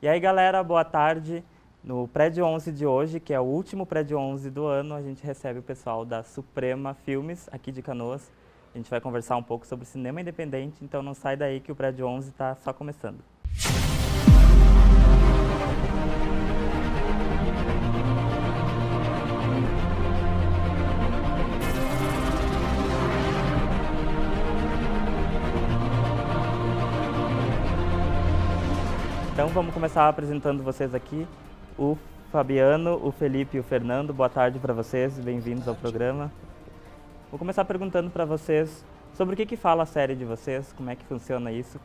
E aí, galera, boa tarde. No Prédio 11 de hoje, que é o último Prédio 11 do ano, a gente recebe o pessoal da Suprema Filmes, aqui de Canoas. A gente vai conversar um pouco sobre cinema independente, então não sai daí que o Prédio 11 está só começando. Então vamos começar apresentando vocês aqui, o Fabiano, o Felipe e o Fernando. Boa tarde para vocês, bem-vindos ao programa. Vou começar perguntando para vocês sobre o que fala a série de vocês, como é que funciona isso.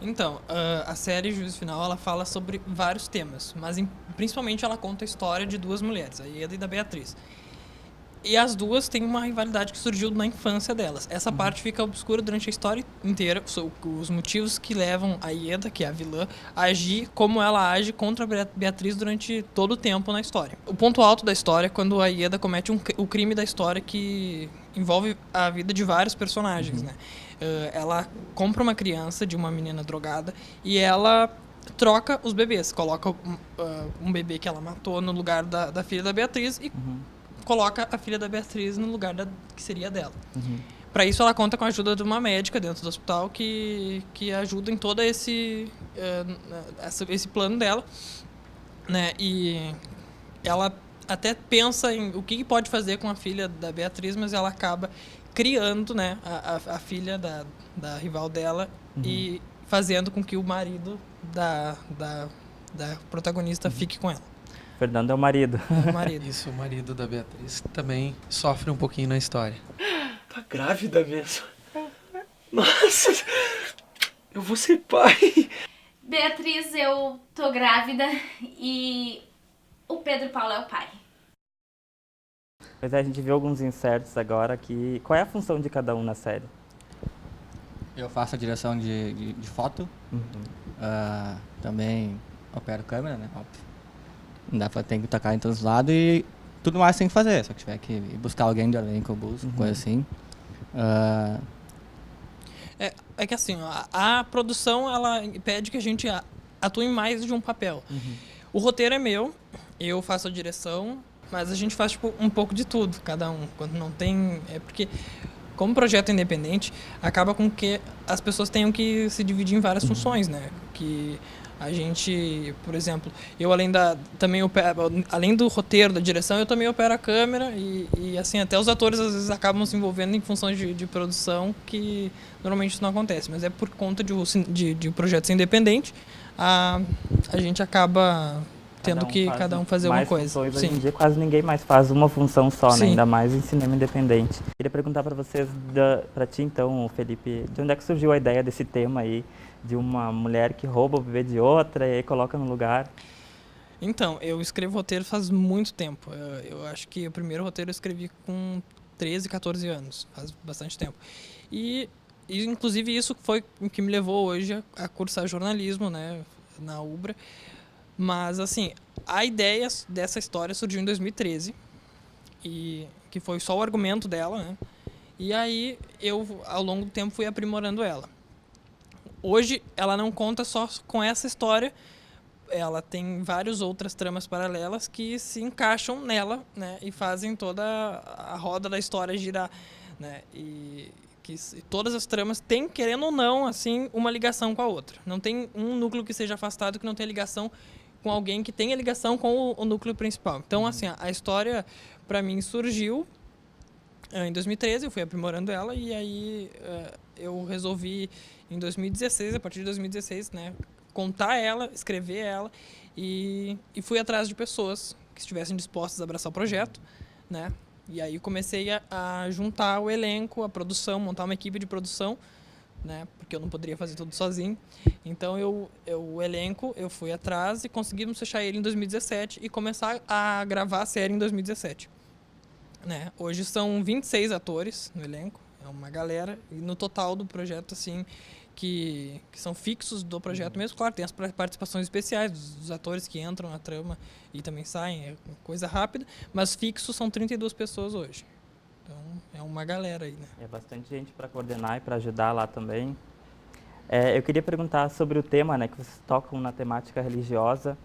Então, a série Juízo Final, ela fala sobre vários temas, mas principalmente ela conta a história de duas mulheres, a Ieda e da Beatriz. E as duas têm uma rivalidade que surgiu na infância delas. Essa parte fica obscura durante a história inteira, os motivos que levam a Ieda, que é a vilã, a agir como ela age contra a Beatriz durante todo o tempo na história. O ponto alto da história é quando a Ieda comete o crime da história que envolve a vida de vários personagens, né? Ela compra uma criança de uma menina drogada e ela troca os bebês, coloca um bebê que ela matou no lugar da filha da Beatriz e coloca a filha da Beatriz no lugar que seria dela. Para isso, ela conta com a ajuda de uma médica dentro do hospital que ajuda em todo esse plano dela, né? E ela até pensa em o que pode fazer com a filha da Beatriz, mas ela acaba criando, né, a filha da rival dela e fazendo com que o marido da protagonista fique com ela. Fernando é o marido. É o marido. Isso, o marido da Beatriz também sofre um pouquinho na história. Tá grávida mesmo? Nossa, eu vou ser pai. Beatriz, eu tô grávida e o Pedro Paulo é o pai. Pois é, a gente viu alguns insertos agora aqui. Qual é a função de cada um na série? Eu faço a direção de foto, também opero câmera, né? Óbvio. Não dá pra ter que tocar em todos os lados e tudo mais tem que fazer. Se eu tiver que ir buscar alguém de elenco, eu busco, coisa assim. É que assim, a produção, ela pede que a gente atue em mais de um papel. O roteiro é meu, eu faço a direção, mas a gente faz tipo, um pouco de tudo, cada um. Quando não tem... É porque, como projeto independente, acaba com que as pessoas tenham que se dividir em várias funções, né? Que a gente, por exemplo, eu além do roteiro, da direção, eu também opero a câmera e assim, até os atores às vezes acabam se envolvendo em funções de produção que normalmente isso não acontece, mas é por conta de o projeto ser independente, a gente acaba tendo que cada um fazer uma coisa. Hoje em dia quase ninguém mais faz uma função só, né? Sim. Ainda mais em cinema independente. Queria perguntar para vocês, para ti então, Felipe, de onde é que surgiu a ideia desse tema aí, de uma mulher que rouba o bebê de outra e aí coloca no lugar? Então, eu escrevo roteiro faz muito tempo. Eu acho que o primeiro roteiro eu escrevi com 13, 14 anos, faz bastante tempo. E inclusive isso foi o que me levou hoje a cursar jornalismo, né, na UBRA. Mas, assim, a ideia dessa história surgiu em 2013, e que foi só o argumento dela, né? E aí eu, ao longo do tempo, fui aprimorando ela. Hoje, ela não conta só com essa história, ela tem várias outras tramas paralelas que se encaixam nela, né? E fazem toda a roda da história girar, né? E todas as tramas têm, querendo ou não, assim, uma ligação com a outra. Não tem um núcleo que seja afastado que não tenha ligação com alguém que tenha ligação com o núcleo principal. Então, assim, a história, para mim, surgiu em 2013, eu fui aprimorando ela, e aí eu resolvi, em 2016, a partir de 2016, né, contar ela, escrever ela, e fui atrás de pessoas que estivessem dispostas a abraçar o projeto, né, e aí comecei a juntar o elenco, a produção, montar uma equipe de produção, né, porque eu não poderia fazer tudo sozinho. Então, o elenco, eu fui atrás e conseguimos fechar ele em 2017 e começar a gravar a série em 2017. Né? Hoje são 26 atores no elenco, é uma galera, e no total do projeto, assim, que são fixos do projeto mesmo. Claro, tem as participações especiais dos atores que entram na trama e também saem, é coisa rápida, mas fixos são 32 pessoas hoje. Então, é uma galera aí, né? É bastante gente para coordenar e para ajudar lá também. Eu queria perguntar sobre o tema, né, que vocês tocam na temática religiosa.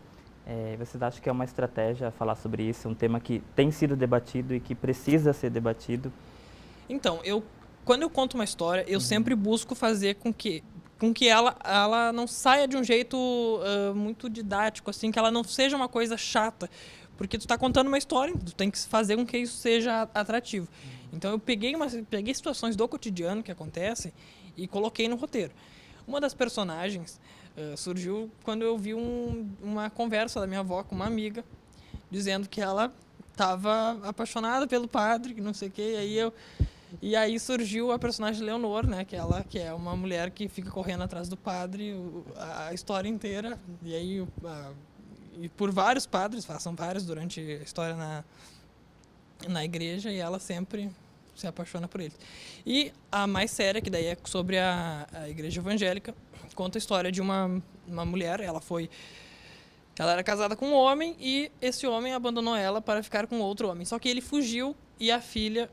Vocês acham que é uma estratégia falar sobre isso? Um tema que tem sido debatido e que precisa ser debatido? Então, quando eu conto uma história, eu sempre busco fazer com que ela não saia de um jeito muito didático, assim, que ela não seja uma coisa chata. Porque tu tá contando uma história, tu tem que fazer com que isso seja atrativo. Então eu peguei situações do cotidiano que acontecem e coloquei no roteiro. Uma das personagens surgiu quando eu vi uma conversa da minha avó com uma amiga, dizendo que ela estava apaixonada pelo padre, que não sei o quê, e aí surgiu a personagem Leonor, né, que é uma mulher que fica correndo atrás do padre a história inteira, e aí e por vários padres, são vários durante a história na igreja, e ela sempre se apaixona por eles. E a mais séria, que daí é sobre a igreja evangélica, conta a história de uma mulher. Ela era casada com um homem e esse homem abandonou ela para ficar com outro homem. Só que ele fugiu e a filha,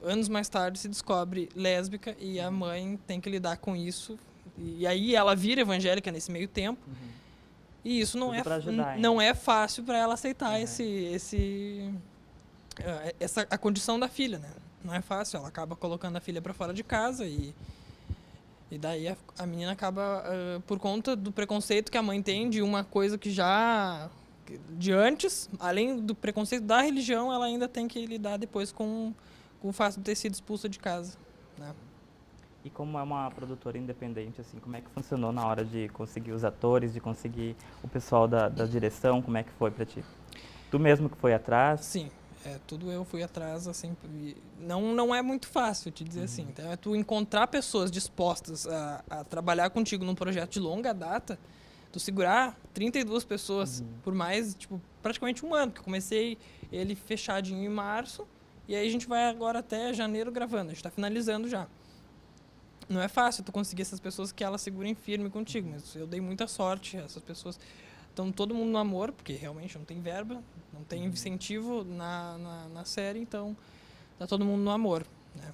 anos mais tarde, se descobre lésbica e a mãe tem que lidar com isso. E aí ela vira evangélica nesse meio tempo. E isso não é fácil para ela aceitar a condição da filha, né? Não é fácil, ela acaba colocando a filha para fora de casa e daí a menina acaba, por conta do preconceito que a mãe tem de uma coisa que já de antes, além do preconceito da religião, ela ainda tem que lidar depois com o fato de ter sido expulsa de casa, né? E como é uma produtora independente, assim, como é que funcionou na hora de conseguir os atores, de conseguir o pessoal da direção? Como é que foi para ti? Tu mesmo que foi atrás? Sim, tudo eu fui atrás, assim, não é muito fácil te dizer assim. Então, é tu encontrar pessoas dispostas a trabalhar contigo num projeto de longa data, tu segurar 32 pessoas por mais, tipo, praticamente um ano, porque eu comecei ele fechadinho em março, e aí a gente vai agora até janeiro gravando, a gente está finalizando já. Não é fácil tu conseguir essas pessoas que elas segurem firme contigo, mas eu dei muita sorte, essas pessoas estão todo mundo no amor, porque realmente não tem verba, não tem incentivo na série, então tá todo mundo no amor, né?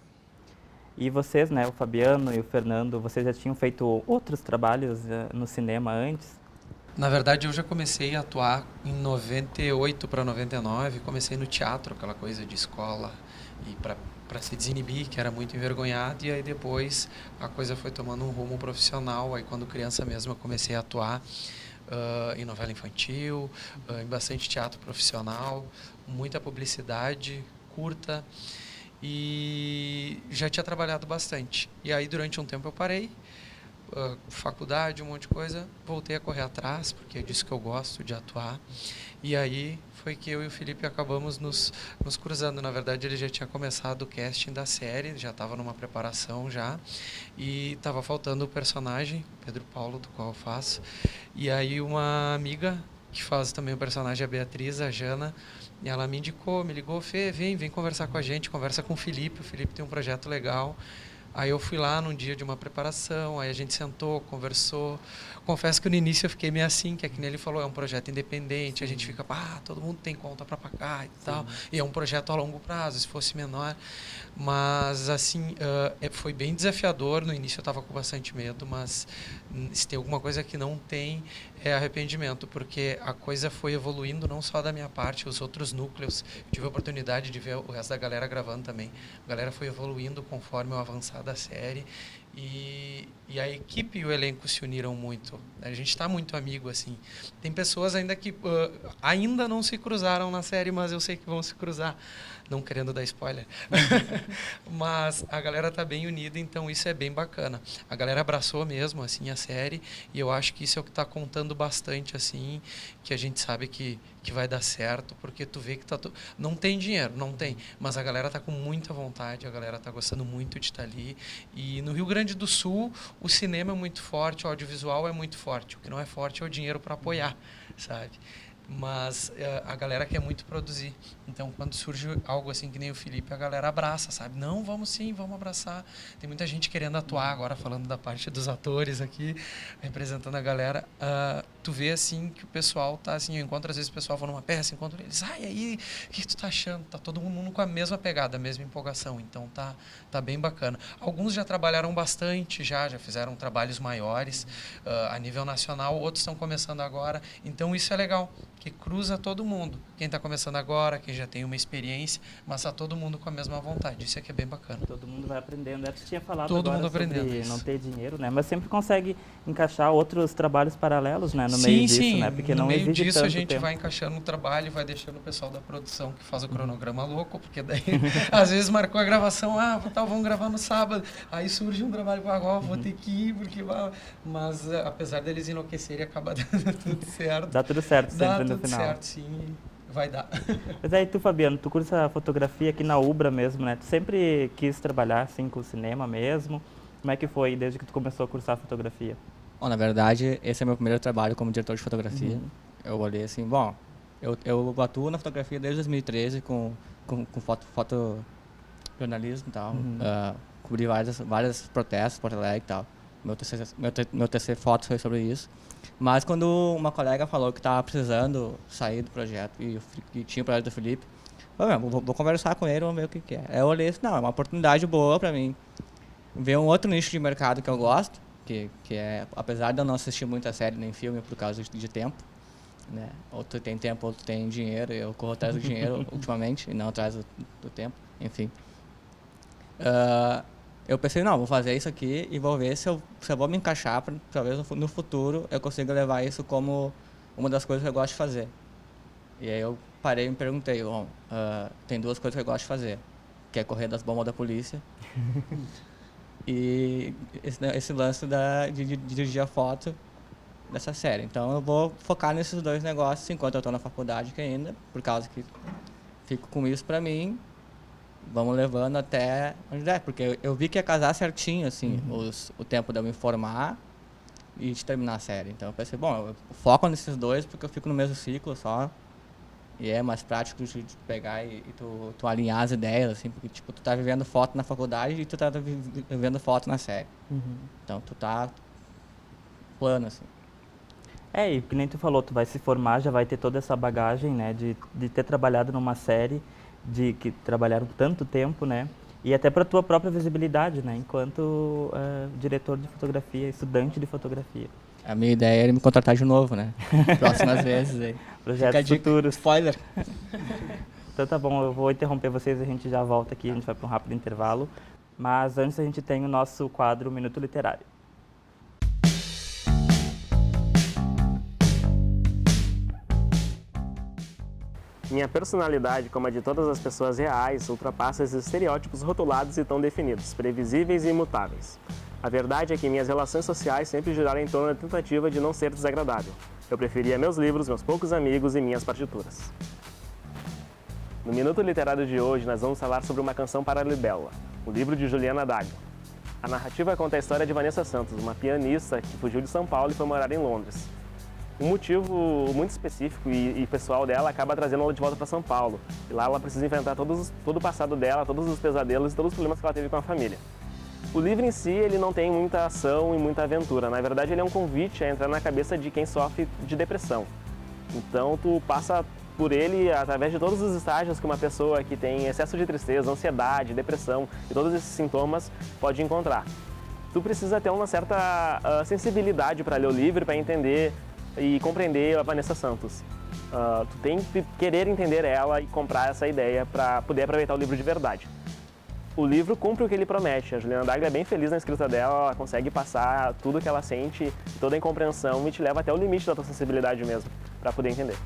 E vocês, né, o Fabiano e o Fernando, vocês já tinham feito outros trabalhos no cinema antes? Na verdade, eu já comecei a atuar em 98 para 99, comecei no teatro, aquela coisa de escola, e para se desinibir, que era muito envergonhado, e aí depois a coisa foi tomando um rumo profissional. Aí quando criança mesmo eu comecei a atuar em novela infantil, em bastante teatro profissional, muita publicidade curta, e já tinha trabalhado bastante. E aí durante um tempo eu parei, faculdade, um monte de coisa, voltei a correr atrás, porque é disso que eu gosto, de atuar. E aí foi que eu e o Felipe acabamos nos cruzando. Na verdade, ele já tinha começado o casting da série, já estava numa preparação já, e estava faltando o personagem, Pedro Paulo, do qual eu faço. E aí uma amiga, que faz também o personagem, a Beatriz, a Jana, e ela me ligou, Fê, vem conversar com a gente, conversa com o Felipe tem um projeto legal. Aí eu fui lá num dia de uma preparação, aí a gente sentou, conversou. Confesso que no início eu fiquei meio assim, que é que nem ele falou, é um projeto independente, a gente fica, todo mundo tem conta para pagar e tal. E é um projeto a longo prazo, se fosse menor. Mas, assim, foi bem desafiador. No início eu estava com bastante medo, mas se tem alguma coisa que não tem, é arrependimento, porque a coisa foi evoluindo, não só da minha parte, os outros núcleos. Eu tive a oportunidade de ver o resto da galera gravando também. A galera foi evoluindo conforme eu avançar da série. E a equipe e o elenco se uniram muito. A gente está muito amigo, assim. Tem pessoas ainda que ainda não se cruzaram na série, mas eu sei que vão se cruzar. Não querendo dar spoiler. Mas a galera tá bem unida, então isso é bem bacana. A galera abraçou mesmo, assim, a série. E eu acho que isso é o que está contando bastante, assim, que a gente sabe que vai dar certo, porque tu vê que não tem dinheiro, não tem. Mas a galera tá com muita vontade, a galera tá gostando muito de estar ali. E no Rio Grande do Sul, o cinema é muito forte, o audiovisual é muito forte. O que não é forte é o dinheiro para apoiar, sabe? Mas a galera quer muito produzir. Então, quando surge algo assim que nem o Felipe, a galera abraça, sabe? Não, vamos sim, vamos abraçar. Tem muita gente querendo atuar agora, falando da parte dos atores aqui, representando a galera. tu vê, assim, que o pessoal tá, assim, eu encontro, às vezes, o pessoal vai numa peça, encontro eles, e aí, o que tu tá achando? Tá todo mundo com a mesma pegada, a mesma empolgação, então tá bem bacana. Alguns já trabalharam bastante, já fizeram trabalhos maiores a nível nacional, outros estão começando agora, então isso é legal, que cruza todo mundo. Quem está começando agora, quem já tem uma experiência, mas tá todo mundo com a mesma vontade. Isso aqui é bem bacana. Todo mundo vai aprendendo. Tu tinha falado Todo agora mundo aprendendo sobre isso. não ter dinheiro, né? Mas sempre consegue encaixar outros trabalhos paralelos, né? No Sim, meio disso, sim. né? Porque No não meio exige disso tanto a gente tempo. vai encaixando o trabalho, vai deixando o pessoal da produção que faz o cronograma louco, porque daí às vezes marcou a gravação, vamos gravar no sábado, aí surge um trabalho para vou ter que ir, porque mas apesar deles enlouquecerem, acaba dando tudo certo. Dá tudo certo sempre Dá no tudo final. certo, sim, vai dar. Mas aí tu, Fabiano, tu cursa fotografia aqui na Ubra mesmo, né? Tu sempre quis trabalhar assim com o cinema mesmo? Como é que foi desde que tu começou a cursar fotografia? Bom, na verdade, esse é meu primeiro trabalho como diretor de fotografia. Eu olhei assim, bom, eu atuo na fotografia desde 2013 com fotojornalismo e tal. Cobri vários protestos, Porto Alegre e tal. Meu TCC foto foi sobre isso. Mas quando uma colega falou que estava precisando sair do projeto e tinha o projeto do Felipe, eu vou conversar com ele, vamos ver o que é. Aí eu olhei assim, não, é uma oportunidade boa para mim. Ver um outro nicho de mercado que eu gosto, que é, apesar de eu não assistir muita série nem filme por causa de tempo, né? Outro tem tempo, outro tem dinheiro, eu corro atrás do dinheiro ultimamente e não atrás do tempo, enfim. Eu pensei, não, vou fazer isso aqui e vou ver se eu vou me encaixar, para talvez no futuro eu consiga levar isso como uma das coisas que eu gosto de fazer. E aí eu parei e me perguntei, bom, tem duas coisas que eu gosto de fazer, que é correr das bombas da polícia e esse lance de dirigir a foto dessa série. Então eu vou focar nesses dois negócios enquanto eu estou na faculdade que ainda, por causa que fico com isso para mim. Vamos levando até onde der, porque eu vi que ia casar certinho, assim, o tempo de eu me formar e de terminar a série. Então eu pensei, bom, eu foco nesses dois porque eu fico no mesmo ciclo só. E é mais prático de pegar e tu alinhar as ideias, assim, porque tipo, tu tá vivendo foto na faculdade e tu tá vivendo foto na série. Então tu tá plano, assim. E que nem tu falou, tu vai se formar, já vai ter toda essa bagagem, né? De ter trabalhado numa série, de que trabalharam tanto tempo, né? E até para tua própria visibilidade, né? Enquanto diretor de fotografia, estudante de fotografia. A minha ideia é ele me contratar de novo, né? Próximas vezes aí. Projetos futuros. Spoiler. Então tá bom, eu vou interromper vocês, a gente já volta aqui, a gente vai para um rápido intervalo. Mas antes a gente tem o nosso quadro Minuto Literário. Minha personalidade, como a de todas as pessoas reais, ultrapassa esses estereótipos rotulados e tão definidos, previsíveis e imutáveis. A verdade é que minhas relações sociais sempre giraram em torno da tentativa de não ser desagradável. Eu preferia meus livros, meus poucos amigos e minhas partituras. No Minuto Literário de hoje, nós vamos falar sobre Uma Canção para a Libélula, o livro de Juliana D'Águila. A narrativa conta a história de Vanessa Santos, uma pianista que fugiu de São Paulo e foi morar em Londres. Um motivo muito específico e pessoal dela acaba trazendo ela de volta para São Paulo. E lá ela precisa enfrentar todo o passado dela, todos os pesadelos e todos os problemas que ela teve com a família. O livro em si, ele não tem muita ação e muita aventura. Na verdade, ele é um convite a entrar na cabeça de quem sofre de depressão. Então, tu passa por ele através de todos os estágios que uma pessoa que tem excesso de tristeza, ansiedade, depressão e todos esses sintomas pode encontrar. Tu precisa ter uma certa sensibilidade para ler o livro, para entender e compreender a Vanessa Santos. Tu tem que querer entender ela e comprar essa ideia para poder aproveitar o livro de verdade. O livro cumpre o que ele promete. A Juliana D'Águila é bem feliz na escrita dela, ela consegue passar tudo o que ela sente, toda a incompreensão e te leva até o limite da tua sensibilidade mesmo, para poder entender.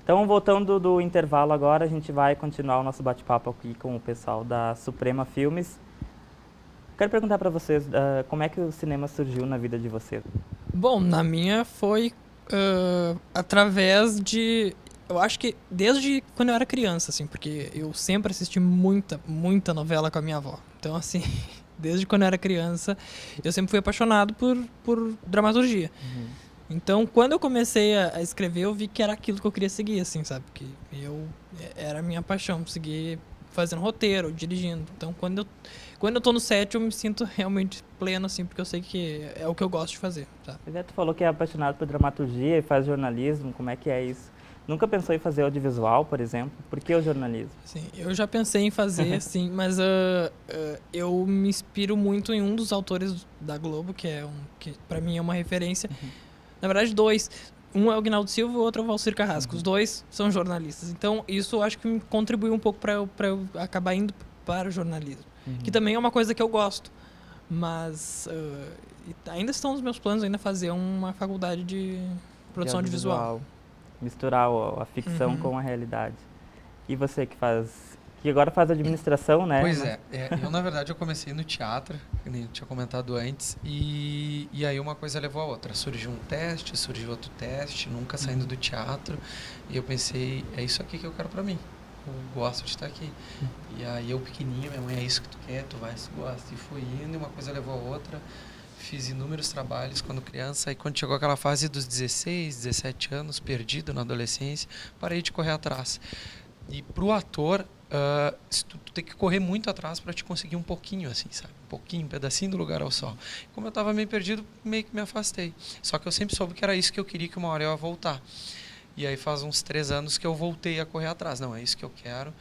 Então, voltando do intervalo agora, a gente vai continuar o nosso bate-papo aqui com o pessoal da Suprema Filmes. Quero perguntar para vocês, como é que o cinema surgiu na vida de vocês? Bom, na minha foi através de... Eu acho que desde quando eu era criança, assim, porque eu sempre assisti muita novela com a minha avó. Então, assim, Desde quando eu era criança, eu sempre fui apaixonado por dramaturgia. Então, quando eu comecei a escrever, eu vi que era aquilo que eu queria seguir, assim, sabe? Que era a minha paixão, seguir fazendo roteiro, dirigindo. Então, quando eu tô no set, eu me sinto realmente pleno, assim, porque eu sei que é o que eu gosto de fazer, sabe? Pois é, tu falou que é apaixonado por dramaturgia e faz jornalismo, como é que é isso? Nunca pensou em fazer audiovisual, por exemplo? Por que o jornalismo? Sim, eu já pensei em fazer, sim, mas eu me inspiro muito em um dos autores da Globo, que para mim é uma referência. Na verdade, dois. Um é o Guinaldo Silva e o outro é o Valcir Carrasco. Os dois são jornalistas. Então, isso eu acho que me contribuiu um pouco para eu acabar indo para o jornalismo. Que também é uma coisa que eu gosto. Mas ainda estão nos meus planos ainda fazer uma faculdade de produção audiovisual. Misturar a ficção com a realidade. E você que agora faz administração, né? Pois é. Eu, na verdade, eu comecei no teatro, que nem eu tinha comentado antes, e aí uma coisa levou a outra. Surgiu um teste, surgiu outro teste, nunca saindo do teatro, e eu pensei, é isso aqui que eu quero pra mim. Eu gosto de estar aqui. E aí eu pequenininho, minha mãe, é isso que tu quer, tu vai, tu gosta. E fui indo, e uma coisa levou a outra. Fiz inúmeros trabalhos quando criança, e quando chegou aquela fase dos 16, 17 anos, perdido na adolescência, parei de correr atrás. E pro ator, tu tem que correr muito atrás para te conseguir um pouquinho, assim, sabe? Um pouquinho, um pedacinho do lugar ao sol. Como eu estava meio perdido, meio que me afastei. Só que eu sempre soube que era isso que eu queria, que uma hora eu ia voltar. E aí faz uns 3 anos que eu voltei a correr atrás. Não, é isso que eu quero.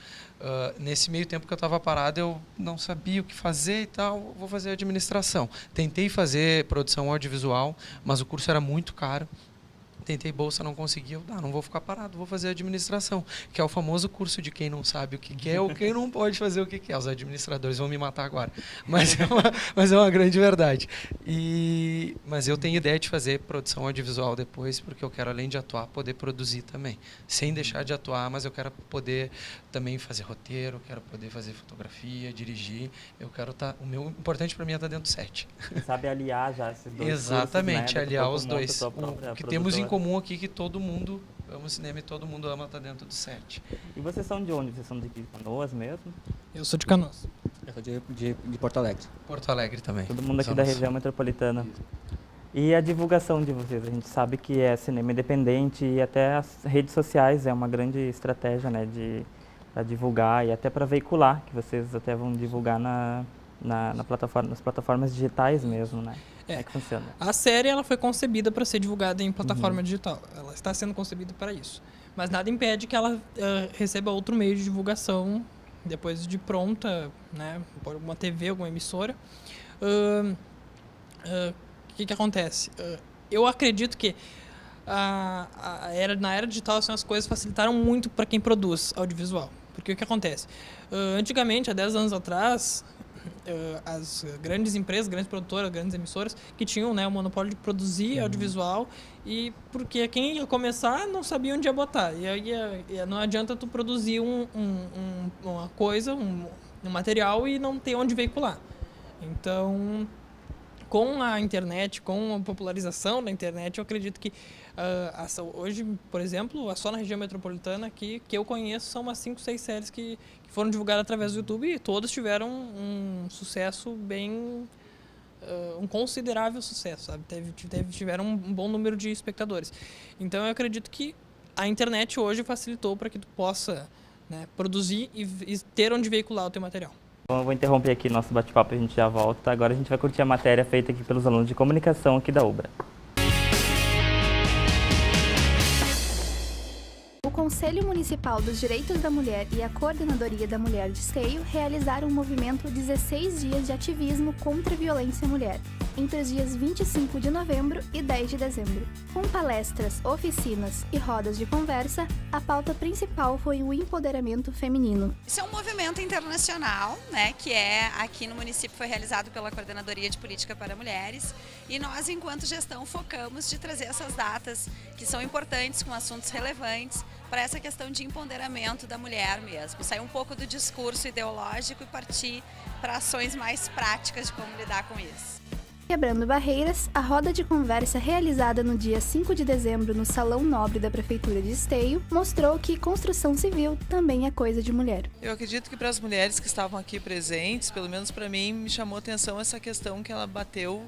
Nesse meio tempo que eu estava parado, eu não sabia o que fazer e tal, vou fazer administração. Tentei fazer produção audiovisual, mas o curso era muito caro. Tentei bolsa, não consegui, não vou ficar parado, vou fazer administração, que é o famoso curso de quem não sabe o que quer ou quem não pode fazer o que quer. Os administradores vão me matar agora, mas é uma grande verdade. Mas eu tenho ideia de fazer produção audiovisual depois, porque eu quero, além de atuar, poder produzir também, sem deixar de atuar, mas eu quero poder também fazer roteiro, quero poder fazer fotografia, dirigir, eu quero estar, o meu importante para mim é estar dentro do set. Você sabe aliar já esses dois Exatamente, cursos, né? aliar os dois. O que temos em comum aqui, que todo mundo ama o cinema e todo mundo ama estar dentro do set. E vocês são de onde? Vocês são de Canoas mesmo? Eu sou de Canoas. Eu sou de Porto Alegre. Porto Alegre também. Todo mundo aqui da região metropolitana. E a divulgação de vocês? A gente sabe que é cinema independente e até as redes sociais é uma grande estratégia, né, para divulgar e até para veicular, que vocês até vão divulgar nas plataformas digitais mesmo, né? Como é que funciona? A série ela foi concebida para ser divulgada em plataforma digital. Ela está sendo concebida para isso. Mas nada impede que ela receba outro meio de divulgação depois de pronta, né? Por alguma TV, alguma emissora. O que acontece? Eu acredito que na era digital assim, as coisas facilitaram muito para quem produz audiovisual. Porque o que acontece? Antigamente, há 10 anos atrás, as grandes empresas, grandes produtoras, grandes emissoras que tinham, né, o monopólio de produzir audiovisual, e porque quem ia começar não sabia onde ia botar. E aí não adianta tu produzir uma coisa, um material e não ter onde veicular. Então, com a internet, com a popularização da internet, eu acredito que hoje, por exemplo, só na região metropolitana que eu conheço são umas 5, 6 séries que foram divulgadas através do YouTube, e todas tiveram um sucesso bem... um considerável sucesso, sabe? Tiveram um bom número de espectadores. Então eu acredito que a internet hoje facilitou para que tu possa, né, produzir e ter onde veicular o teu material. Bom, eu vou interromper aqui nosso bate-papo, a gente já volta. Agora a gente vai curtir a matéria feita aqui pelos alunos de comunicação aqui da UBRA. O Conselho Municipal dos Direitos da Mulher e a Coordenadoria da Mulher de Esteio realizaram um movimento 16 dias de ativismo contra a violência à mulher, entre os dias 25 de novembro e 10 de dezembro. Com palestras, oficinas e rodas de conversa, a pauta principal foi o empoderamento feminino. Isso é um movimento internacional, né, que aqui no município foi realizado pela Coordenadoria de Política para Mulheres, e nós, enquanto gestão, focamos de trazer essas datas que são importantes, com assuntos relevantes, para essa questão de empoderamento da mulher mesmo. Sair um pouco do discurso ideológico e partir para ações mais práticas de como lidar com isso. Quebrando barreiras, a roda de conversa realizada no dia 5 de dezembro no Salão Nobre da Prefeitura de Esteio mostrou que construção civil também é coisa de mulher. Eu acredito que para as mulheres que estavam aqui presentes, pelo menos para mim, me chamou a atenção essa questão que ela bateu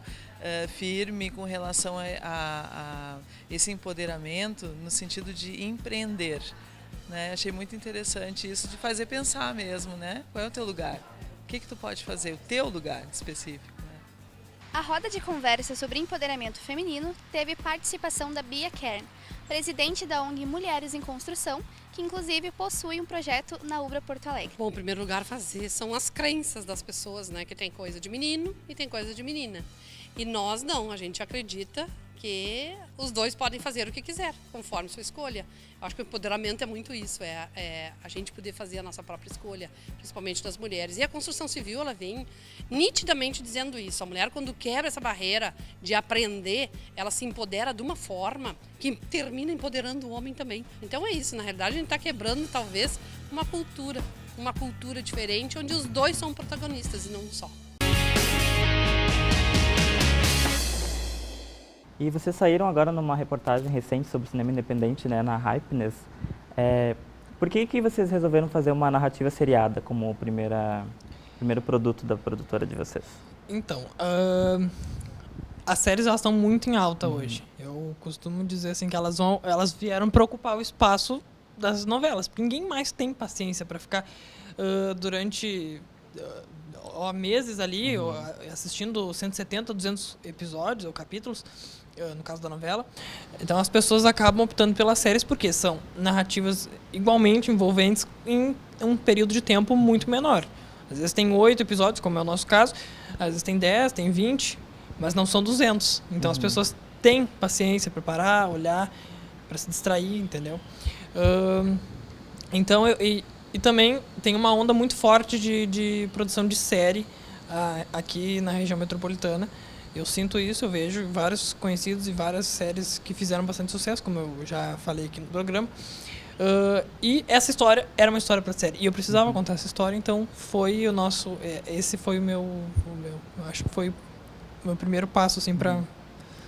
firme com relação a esse empoderamento no sentido de empreender. Né? Achei muito interessante isso, de fazer pensar mesmo, né? Qual é o teu lugar? O que tu pode fazer? O teu lugar específico. A roda de conversa sobre empoderamento feminino teve participação da Bia Kern, presidente da ONG Mulheres em Construção, que inclusive possui um projeto na Ubra Porto Alegre. Bom, em primeiro lugar, são as crenças das pessoas, né? Que tem coisa de menino e tem coisa de menina. E nós não, a gente acredita que os dois podem fazer o que quiser, conforme sua escolha. Eu acho que o empoderamento é muito isso, a gente poder fazer a nossa própria escolha, principalmente das mulheres. E a construção civil, ela vem nitidamente dizendo isso. A mulher, quando quebra essa barreira de aprender, ela se empodera de uma forma que termina empoderando o homem também. Então é isso, na realidade a gente está quebrando talvez uma cultura diferente, onde os dois são protagonistas e não um só. E vocês saíram agora numa reportagem recente sobre cinema independente, né, na Hypeness. Por que vocês resolveram fazer uma narrativa seriada como o primeiro produto da produtora de vocês? Então, as séries elas estão muito em alta hoje. Eu costumo dizer assim que elas vieram para ocupar o espaço das novelas, porque ninguém mais tem paciência para ficar durante meses ali assistindo 170, 200 episódios ou capítulos, no caso da novela. Então as pessoas acabam optando pelas séries porque são narrativas igualmente envolventes em um período de tempo muito menor. Às vezes tem 8 episódios, como é o nosso caso, às vezes tem 10, tem 20, mas não são 200. Então as pessoas têm paciência para parar, olhar, para se distrair, entendeu? Então, e também tem uma onda muito forte de produção de série aqui na região metropolitana. Eu sinto isso, eu vejo vários conhecidos e várias séries que fizeram bastante sucesso, como eu já falei aqui no programa. E essa história era uma história para série. E eu precisava contar essa história, então foi o nosso... esse foi o meu... Eu acho que foi o meu primeiro passo, assim, para...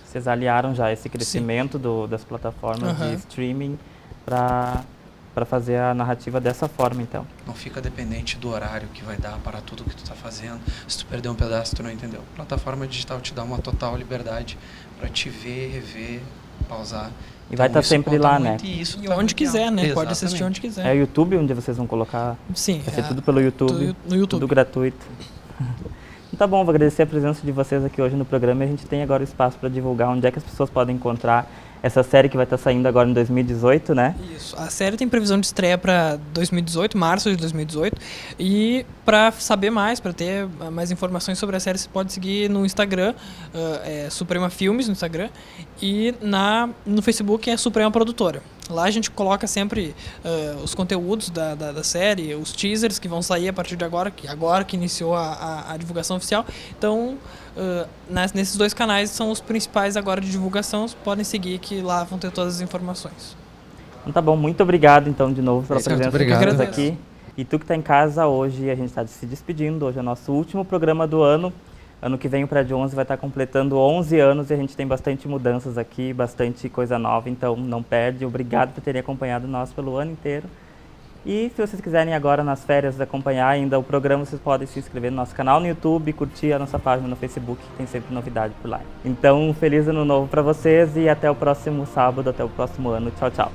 Vocês aliaram já esse crescimento das plataformas de streaming para fazer a narrativa dessa forma, então. Não fica dependente do horário que vai dar para tudo que tu está fazendo. Se tu perder um pedaço, tu não entendeu. A plataforma digital te dá uma total liberdade para te ver, rever, pausar. E vai estar sempre lá, né? E onde quiser, né? Exatamente. Pode assistir onde quiser. É o YouTube onde vocês vão colocar? Sim. Vai ser tudo pelo YouTube. No YouTube. Tudo gratuito. Tá bom, vou agradecer a presença de vocês aqui hoje no programa e a gente tem agora o espaço para divulgar onde é que as pessoas podem encontrar essa série que vai estar saindo agora em 2018, né? Isso. A série tem previsão de estreia para 2018, março de 2018. E para saber mais, para ter mais informações sobre a série, você pode seguir no Instagram, Suprema Filmes no Instagram, e no Facebook é Suprema Produtora. Lá a gente coloca sempre os conteúdos da série, os teasers que vão sair a partir de agora que iniciou a divulgação oficial. Então, nesses dois canais são os principais agora de divulgação, podem seguir que lá vão ter todas as informações. Então tá bom, muito obrigado então de novo pela presença de vocês aqui. aqui. E tu que está em casa hoje, a gente está se despedindo, hoje é o nosso último programa do ano. Ano que vem o Prédio 11 vai estar completando 11 anos e a gente tem bastante mudanças aqui, bastante coisa nova, então não perde. Obrigado por terem acompanhado nós pelo ano inteiro. E se vocês quiserem agora nas férias acompanhar ainda o programa, vocês podem se inscrever no nosso canal no YouTube, curtir a nossa página no Facebook, que tem sempre novidade por lá. Então, feliz ano novo para vocês e até o próximo sábado, até o próximo ano. Tchau, tchau.